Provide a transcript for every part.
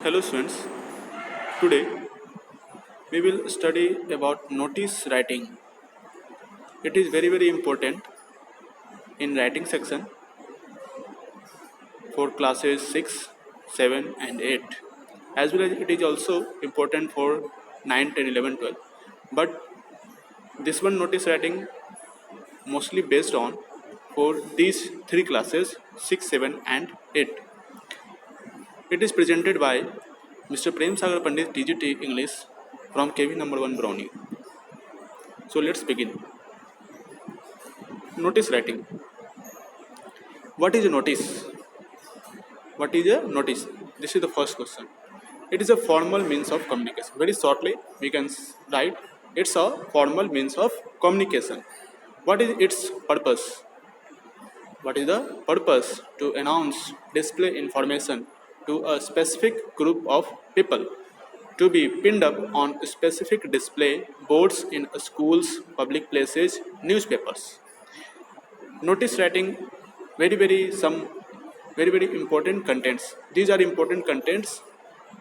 Hello students, today we will study about notice writing. It is very important in writing section for classes 6, 7 and 8, as well as it is also important for 9, 10, 11, 12. But this one notice writing mostly based on for these three classes 6, 7 and 8. It is presented by Mr. Prem Sagar Pandit TGT English from KV number 1 Brownie. So let's begin. Notice writing. What is a notice? What is a notice? This is the first question. It is a formal means of communication. Very shortly, we can write it's a formal means of communication. What is its purpose? What is the purpose? To announce, display information to a specific group of people, to be pinned up on specific display boards in schools, public places, newspapers. Notice writing very important contents. These are important contents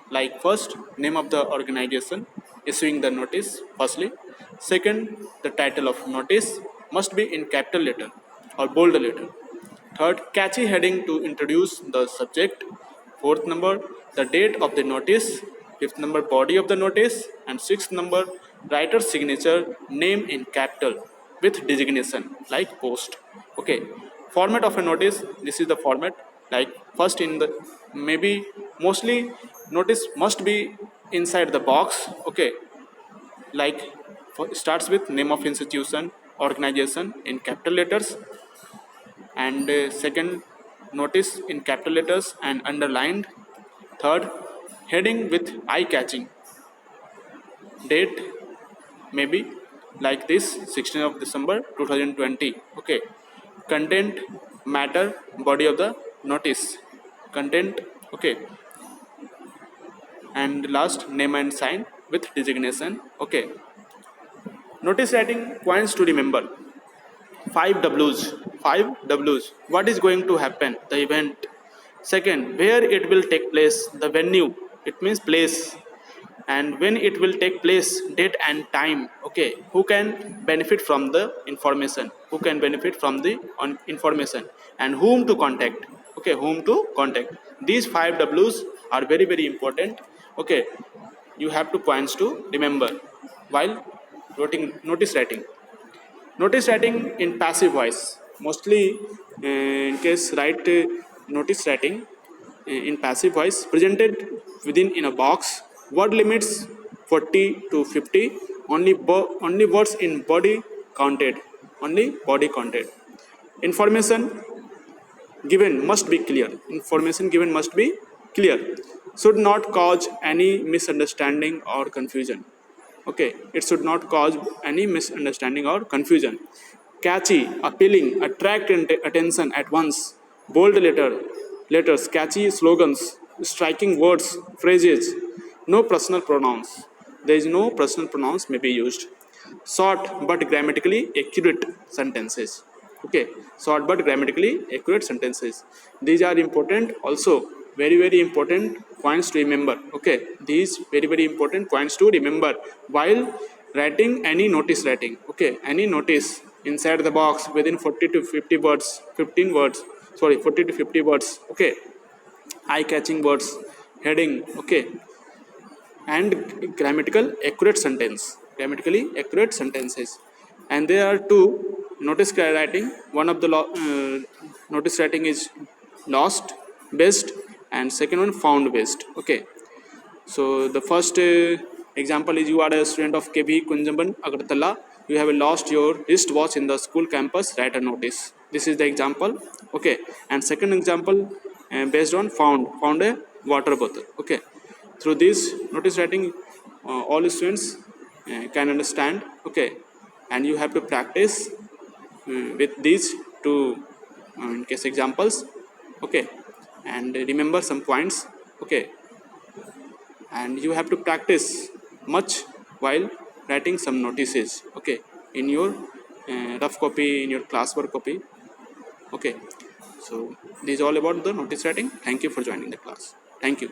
like first name of the organization issuing the notice firstly, second the title of notice must be in capital letter or bold letter, third catchy heading to introduce the subject, fourth number the date of the notice, fifth number body of the notice, and sixth number writer's signature name in capital with designation like post. Okay, format of a notice, this is the format like first in the maybe mostly notice must be inside the box. Okay, like starts with name of institution, organization in capital letters, and second notice in capital letters and underlined, third heading with eye catching, date maybe like this 16th of December 2020. Okay, content, matter, body of the notice, content. Okay, and last name and sign with designation. Okay, notice writing points to remember. 5 W's. What is going to happen, the event. Second, where it will take place, the venue, it means place, and when it will take place, date and time. Okay, who can benefit from the information, who can benefit from the information, and whom to contact. Okay, whom to contact. These 5 W's are very important. Okay, you have to points to remember while writing notice writing. Notice writing in passive voice, mostly in case write notice writing in passive voice presented within in a box, word limits 40 to 50, only words in body counted, only body counted. Information given must be clear, information given must be clear, should not cause any misunderstanding or confusion. Okay, it should not cause any misunderstanding or confusion. Catchy, appealing, attract attention at once, bold letters, catchy slogans, striking words, phrases. No personal pronouns, there is no personal pronouns may be used. Short but grammatically accurate sentences. Okay, short but grammatically accurate sentences, these are important also, very important points to remember. Okay, these very important points to remember while writing any notice writing. Okay, any notice inside the box within 40 to 50 words, 15 words, sorry, 40 to 50 words. Okay, eye catching words, heading. Okay, and grammatically accurate sentences. And there are two notice writing. One of the notice writing is lost based, and second one found based. Okay, so the first example is, you are a student of KV Kunjamban Agartala, you have lost your wristwatch in the school campus, write a notice. This is the example. Okay, and second example based on found a water bottle. Okay, through this notice writing all students can understand. Okay, and you have to practice with these two in case examples. Okay, and remember some points. Okay, and you have to practice much while writing some notices. Okay, in your rough copy, in your classwork copy. Okay, so this is all about the notice writing. Thank you for joining the class. Thank you.